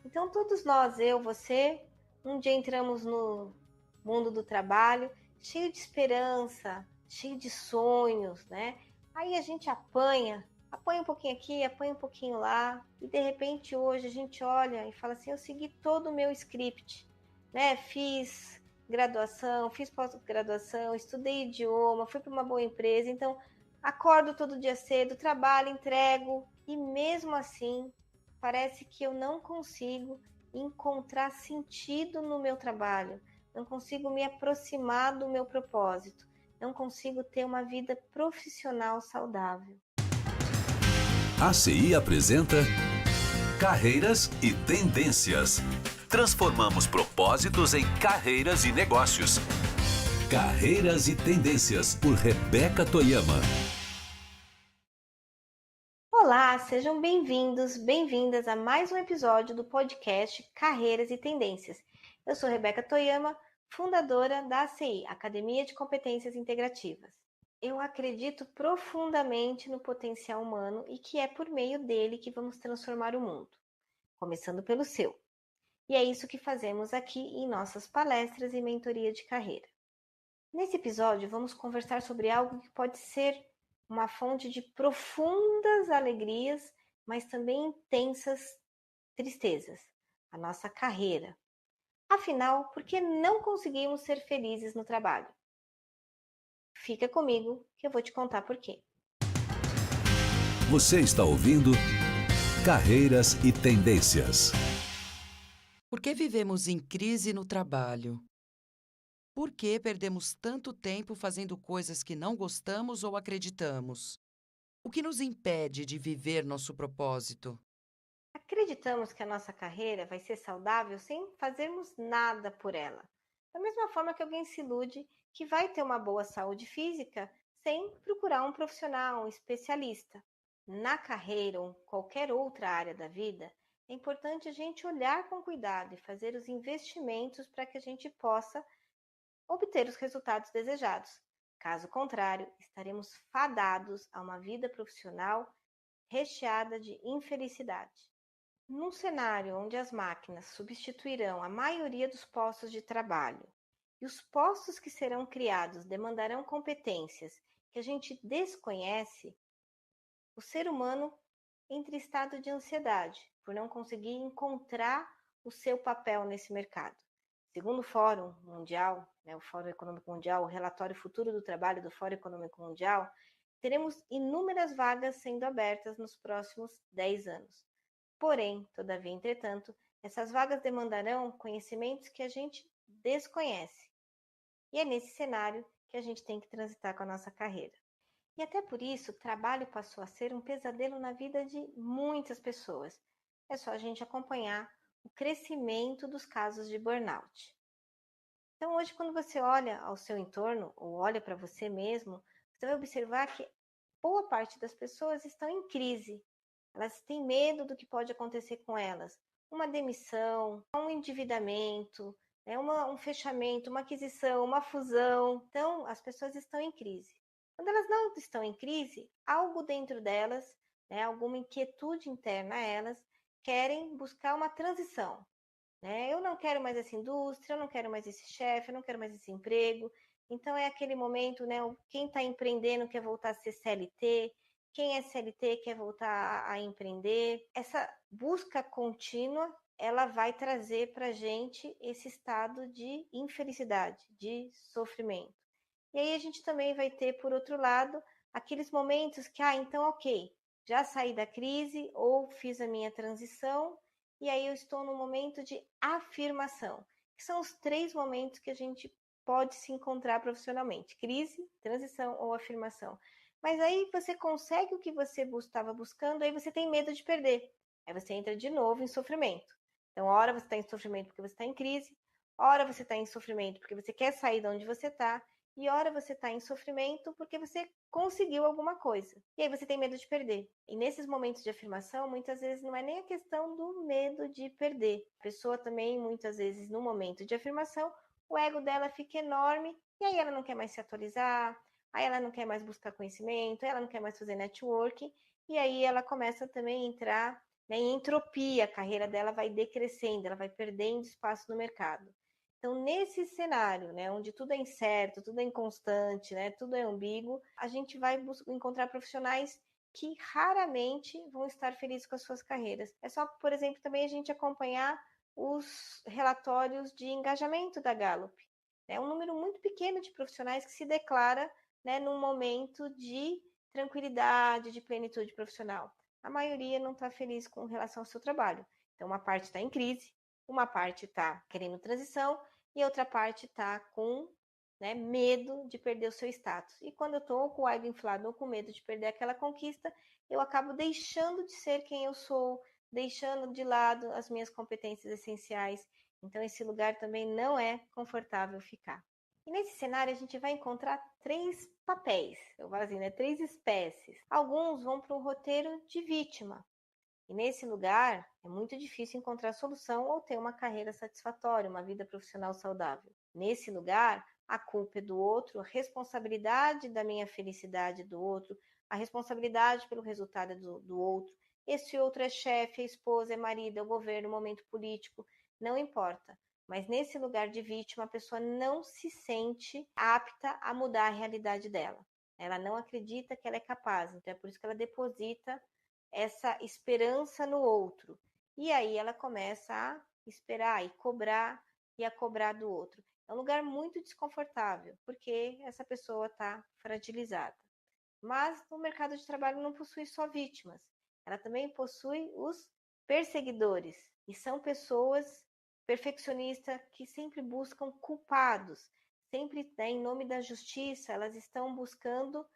Então, todos nós, eu, você, um dia entramos no mundo do trabalho cheio de esperança, cheio de sonhos, né? Aí a gente apanha um pouquinho aqui, apanha um pouquinho lá, e de repente hoje a gente olha e fala assim: eu segui todo o meu script, né? Fiz graduação, fiz pós-graduação, estudei idioma, fui para uma boa empresa, então acordo todo dia cedo, trabalho, entrego, e mesmo assim parece que eu não consigo encontrar sentido no meu trabalho, não consigo me aproximar do meu propósito, não consigo ter uma vida profissional saudável. ACI apresenta Carreiras e Tendências. Transformamos propósitos em carreiras e negócios. Carreiras e Tendências, por Rebeca Toyama. Olá, sejam bem-vindos, bem-vindas a mais um episódio do podcast Carreiras e Tendências. Eu sou Rebeca Toyama, fundadora da ACI, Academia de Competências Integrativas. Eu acredito profundamente no potencial humano e que é por meio dele que vamos transformar o mundo, começando pelo seu. E é isso que fazemos aqui em nossas palestras e mentoria de carreira. Nesse episódio, vamos conversar sobre algo que pode ser uma fonte de profundas alegrias, mas também intensas tristezas, a nossa carreira. Afinal, por que não conseguimos ser felizes no trabalho? Fica comigo que eu vou te contar por quê. Você está ouvindo Carreiras e Tendências. Por que vivemos em crise no trabalho? Por que perdemos tanto tempo fazendo coisas que não gostamos ou acreditamos? O que nos impede de viver nosso propósito? Acreditamos que a nossa carreira vai ser saudável sem fazermos nada por ela. Da mesma forma que alguém se ilude que vai ter uma boa saúde física sem procurar um profissional, um especialista. Na carreira ou qualquer outra área da vida, é importante a gente olhar com cuidado e fazer os investimentos para que a gente possa obter os resultados desejados. Caso contrário, estaremos fadados a uma vida profissional recheada de infelicidade. Num cenário onde as máquinas substituirão a maioria dos postos de trabalho e os postos que serão criados demandarão competências que a gente desconhece, o ser humano entra em estado de ansiedade por não conseguir encontrar o seu papel nesse mercado. Segundo o Fórum Mundial, o Fórum Econômico Mundial, o relatório Futuro do Trabalho do Fórum Econômico Mundial, teremos inúmeras vagas sendo abertas nos próximos 10 anos. Porém, todavia, entretanto, essas vagas demandarão conhecimentos que a gente desconhece. E é nesse cenário que a gente tem que transitar com a nossa carreira. E até por isso, o trabalho passou a ser um pesadelo na vida de muitas pessoas. É só a gente acompanhar o crescimento dos casos de burnout. Então, hoje, quando você olha ao seu entorno, ou olha para você mesmo, você vai observar que boa parte das pessoas estão em crise. Elas têm medo do que pode acontecer com elas. Uma demissão, um endividamento, um fechamento, uma aquisição, uma fusão. Então, as pessoas estão em crise. Quando elas não estão em crise, algo dentro delas, alguma inquietude interna a elas, querem buscar uma transição. Eu não quero mais essa indústria, eu não quero mais esse chefe, eu não quero mais esse emprego. Então é aquele momento, quem está empreendendo quer voltar a ser CLT, quem é CLT quer voltar a empreender. Essa busca contínua, ela vai trazer para a gente esse estado de infelicidade, de sofrimento. E aí a gente também vai ter, por outro lado, aqueles momentos que, então ok, já saí da crise ou fiz a minha transição, e aí eu estou no momento de afirmação, que são os 3 momentos que a gente pode se encontrar profissionalmente: crise, transição ou afirmação. Mas aí você consegue o que você estava buscando, aí você tem medo de perder. Aí você entra de novo em sofrimento. Então, hora você está em sofrimento porque você está em crise, hora você está em sofrimento porque você quer sair de onde você está, e hora você está em sofrimento porque você conseguiu alguma coisa. E aí você tem medo de perder. E nesses momentos de afirmação, muitas vezes não é nem a questão do medo de perder. A pessoa também, muitas vezes, no momento de afirmação, o ego dela fica enorme e aí ela não quer mais se atualizar, aí ela não quer mais buscar conhecimento, ela não quer mais fazer networking, e aí ela começa também a entrar né, em entropia, a carreira dela vai decrescendo, ela vai perdendo espaço no mercado. Então, nesse cenário, né, onde tudo é incerto, tudo é inconstante, né, tudo é ambíguo, a gente vai encontrar profissionais que raramente vão estar felizes com as suas carreiras. É só, por exemplo, também a gente acompanhar os relatórios de engajamento da Gallup. É um número muito pequeno de profissionais que se declara, né, num momento de tranquilidade, de plenitude profissional. A maioria não está feliz com relação ao seu trabalho. Então, uma parte está em crise, uma parte está querendo transição e a outra parte está com, né, medo de perder o seu status. E quando eu estou com o ego inflado ou com medo de perder aquela conquista, eu acabo deixando de ser quem eu sou, deixando de lado as minhas competências essenciais. Então, esse lugar também não é confortável ficar. E nesse cenário a gente vai encontrar 3 papéis, eu falo assim, né? 3 espécies. Alguns vão para um roteiro de vítima. E nesse lugar é muito difícil encontrar solução ou ter uma carreira satisfatória, uma vida profissional saudável. Nesse lugar, a culpa é do outro, a responsabilidade da minha felicidade é do outro, a responsabilidade pelo resultado é do outro. Esse outro é chefe, é esposa, é marido, é o governo, é o momento político, não importa. Mas nesse lugar de vítima, a pessoa não se sente apta a mudar a realidade dela. Ela não acredita que ela é capaz, então é por isso que ela deposita essa esperança no outro. E aí ela começa a esperar e a cobrar do outro. É um lugar muito desconfortável, porque essa pessoa está fragilizada. Mas o mercado de trabalho não possui só vítimas, ela também possui os perseguidores, e são pessoas perfeccionistas que sempre buscam culpados, sempre, né, em nome da justiça, elas estão buscando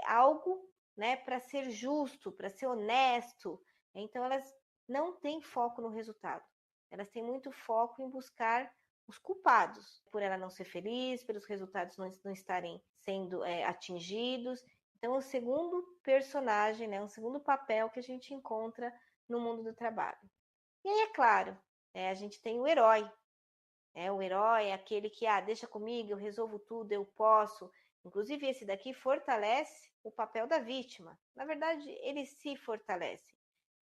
algo, né, para ser justo, para ser honesto. Então elas não têm foco no resultado, elas têm muito foco em buscar os culpados por ela não ser feliz, pelos resultados não estarem sendo atingidos. Então, o segundo personagem, né, um segundo papel que a gente encontra no mundo do trabalho. E aí, é claro, a gente tem o herói. O herói é aquele que, deixa comigo, eu resolvo tudo, eu posso. Inclusive, esse daqui fortalece o papel da vítima. Na verdade, ele se fortalece.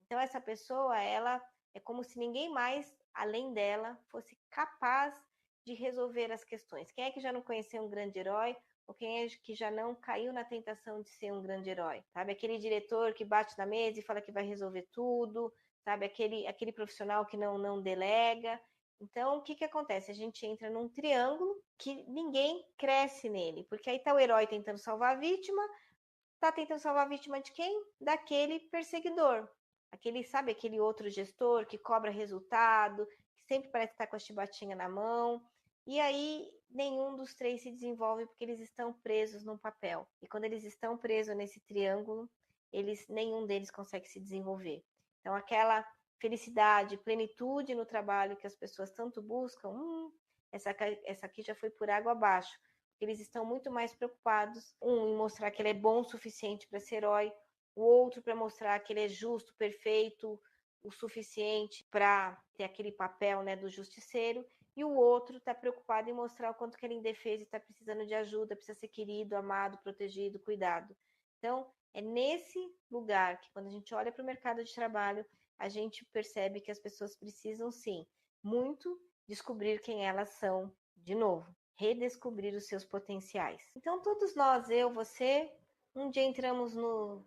Então, essa pessoa, ela é como se ninguém mais, além dela, fosse capaz de resolver as questões. Quem é que já não conheceu um grande herói? Ou quem é que já não caiu na tentação de ser um grande herói? Sabe, aquele diretor que bate na mesa e fala que vai resolver tudo, sabe, aquele profissional que não delega. Então, o que que acontece? A gente entra num triângulo que ninguém cresce nele, porque aí tá o herói tentando salvar a vítima, tá tentando salvar a vítima de quem? Daquele perseguidor. Sabe, aquele outro gestor que cobra resultado, que sempre parece estar com a chibatinha na mão. E aí, nenhum dos 3 se desenvolve porque eles estão presos num papel. E quando eles estão presos nesse triângulo, nenhum deles consegue se desenvolver. Então, aquela felicidade, plenitude no trabalho que as pessoas tanto buscam, essa aqui já foi por água abaixo. Eles estão muito mais preocupados, em mostrar que ele é bom o suficiente para ser herói, o outro para mostrar que ele é justo, perfeito, o suficiente para ter aquele papel, né, do justiceiro, e o outro está preocupado em mostrar o quanto que ele é indefeso e está precisando de ajuda, precisa ser querido, amado, protegido, cuidado. Então, é nesse lugar que, quando a gente olha para o mercado de trabalho, a gente percebe que as pessoas precisam, sim, muito descobrir quem elas são de novo, redescobrir os seus potenciais. Então, todos nós, eu, você, um dia entramos no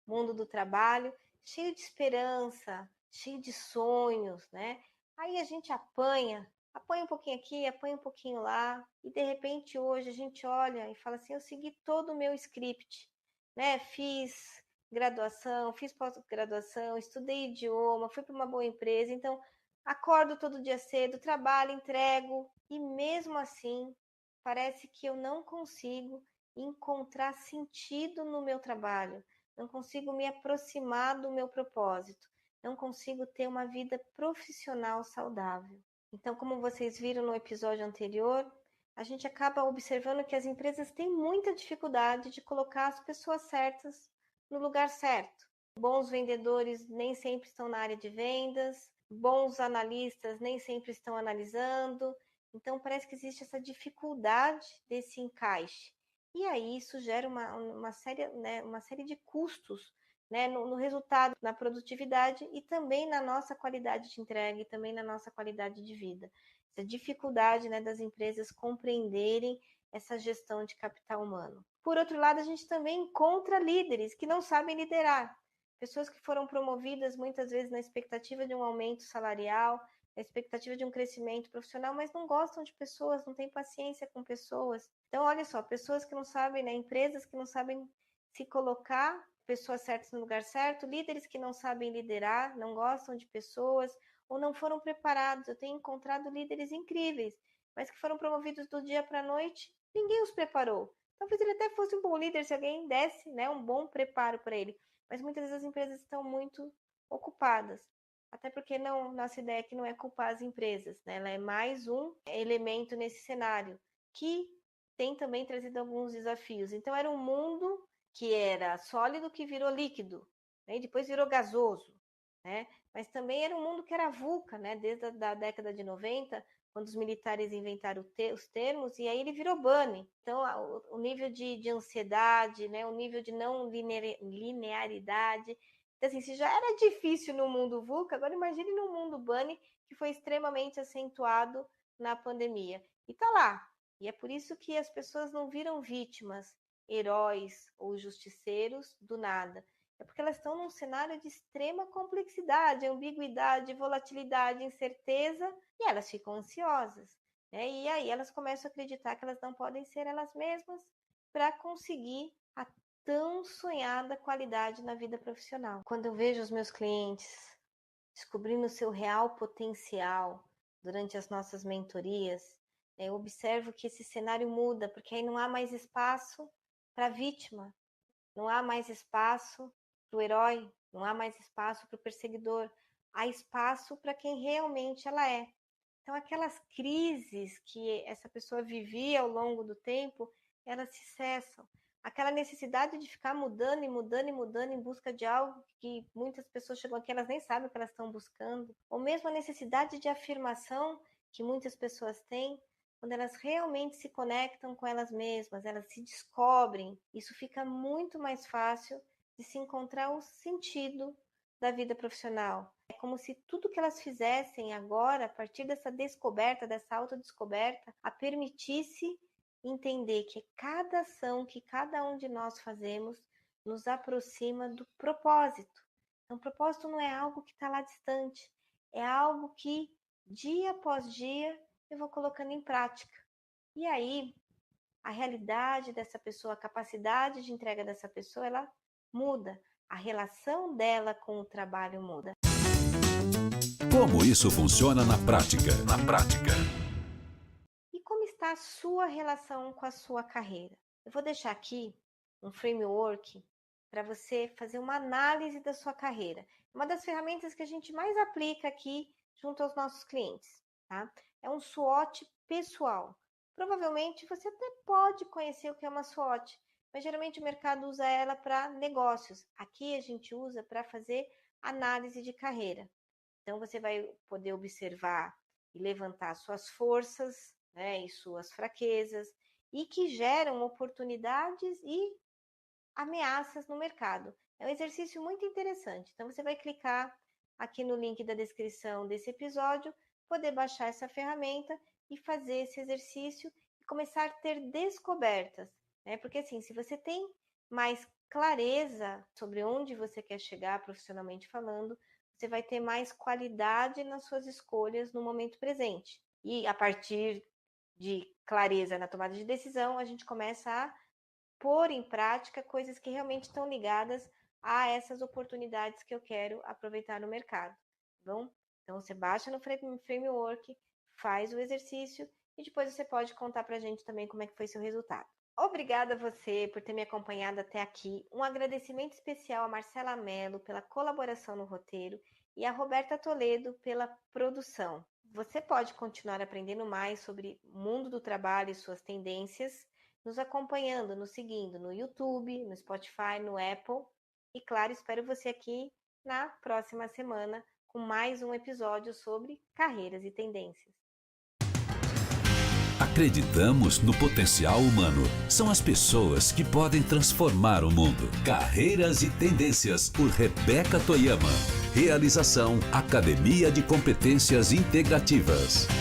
mundo do trabalho cheio de esperança, cheio de sonhos, né? Aí a gente apanha um pouquinho aqui, apanha um pouquinho lá, e de repente hoje a gente olha e fala assim: eu segui todo o meu script, né? Fiz graduação, fiz pós-graduação, estudei idioma, fui para uma boa empresa, então acordo todo dia cedo, trabalho, entrego, e mesmo assim parece que eu não consigo encontrar sentido no meu trabalho, não consigo me aproximar do meu propósito, não consigo ter uma vida profissional saudável. Então, como vocês viram no episódio anterior, a gente acaba observando que as empresas têm muita dificuldade de colocar as pessoas certas no lugar certo. Bons vendedores nem sempre estão na área de vendas, bons analistas nem sempre estão analisando. Então, parece que existe essa dificuldade desse encaixe. E aí isso gera uma série de custos né, no resultado, na produtividade e também na nossa qualidade de entrega e também na nossa qualidade de vida. Essa dificuldade, né, das empresas compreenderem essa gestão de capital humano. Por outro lado, a gente também encontra líderes que não sabem liderar, pessoas que foram promovidas muitas vezes na expectativa de um aumento salarial, na expectativa de um crescimento profissional, mas não gostam de pessoas, não têm paciência com pessoas. Então, olha só, pessoas que não sabem, né, empresas que não sabem se colocar, pessoas certas no lugar certo, líderes que não sabem liderar, não gostam de pessoas ou não foram preparados. Eu tenho encontrado líderes incríveis, mas que foram promovidos do dia para a noite, ninguém os preparou. Talvez ele até fosse um bom líder se alguém desse, né, um bom preparo para ele, mas muitas vezes as empresas estão muito ocupadas. Até porque nossa ideia aqui não é culpar as empresas, né? Ela é mais um elemento nesse cenário que tem também trazido alguns desafios. Então era um mundo que era sólido que virou líquido, né? E depois virou gasoso, né? Mas também era um mundo que era VUCA, né? Desde a década de 90, quando os militares inventaram os termos, e aí ele virou BANI. Então, o nível de ansiedade, né? O nível de não linearidade. Então, assim, se já era difícil no mundo VUCA, agora imagine no mundo BANI, que foi extremamente acentuado na pandemia. E tá lá. E é por isso que as pessoas não viram vítimas, heróis ou justiceiros do nada. É porque elas estão num cenário de extrema complexidade, ambiguidade, volatilidade, incerteza, e elas ficam ansiosas, né? E aí elas começam a acreditar que elas não podem ser elas mesmas para conseguir a tão sonhada qualidade na vida profissional. Quando eu vejo os meus clientes descobrindo o seu real potencial durante as nossas mentorias, eu observo que esse cenário muda, porque aí não há mais espaço para a vítima, não há mais espaço para o herói, não há mais espaço para o perseguidor, há espaço para quem realmente ela é. Então, aquelas crises que essa pessoa vivia ao longo do tempo, elas se cessam. Aquela necessidade de ficar mudando e mudando e mudando em busca de algo que muitas pessoas chegam aqui, elas nem sabem o que elas estão buscando. Ou mesmo a necessidade de afirmação que muitas pessoas têm, quando elas realmente se conectam com elas mesmas, elas se descobrem, isso fica muito mais fácil de se encontrar o sentido da vida profissional. É como se tudo que elas fizessem agora, a partir dessa descoberta, dessa autodescoberta, a permitisse entender que cada ação que cada um de nós fazemos nos aproxima do propósito. Então, o propósito não é algo que está lá distante, é algo que, dia após dia, eu vou colocando em prática. E aí, a realidade dessa pessoa, a capacidade de entrega dessa pessoa, ela muda. A relação dela com o trabalho muda. Como isso funciona na prática? Na prática. E como está a sua relação com a sua carreira? Eu vou deixar aqui um framework para você fazer uma análise da sua carreira. Uma das ferramentas que a gente mais aplica aqui junto aos nossos clientes, tá? É um SWOT pessoal. Provavelmente você até pode conhecer o que é uma SWOT, mas geralmente o mercado usa ela para negócios. Aqui a gente usa para fazer análise de carreira. Então você vai poder observar e levantar suas forças, né, e suas fraquezas, e que geram oportunidades e ameaças no mercado. É um exercício muito interessante. Então você vai clicar aqui no link da descrição desse episódio, poder baixar essa ferramenta e fazer esse exercício e começar a ter descobertas, né? Porque assim, se você tem mais clareza sobre onde você quer chegar profissionalmente falando, você vai ter mais qualidade nas suas escolhas no momento presente. E a partir de clareza na tomada de decisão, a gente começa a pôr em prática coisas que realmente estão ligadas a essas oportunidades que eu quero aproveitar no mercado, tá bom? Então, você baixa no framework, faz o exercício e depois você pode contar pra gente também como é que foi seu resultado. Obrigada a você por ter me acompanhado até aqui. Um agradecimento especial a Marcela Mello pela colaboração no roteiro e a Roberta Toledo pela produção. Você pode continuar aprendendo mais sobre o mundo do trabalho e suas tendências, nos acompanhando, nos seguindo no YouTube, no Spotify, no Apple. E claro, espero você aqui na próxima semana com mais um episódio sobre carreiras e tendências. acreditamos no potencial humano. São as pessoas que podem transformar o mundo. Carreiras e Tendências, por Rebeca Toyama. Realização: Academia de Competências Integrativas.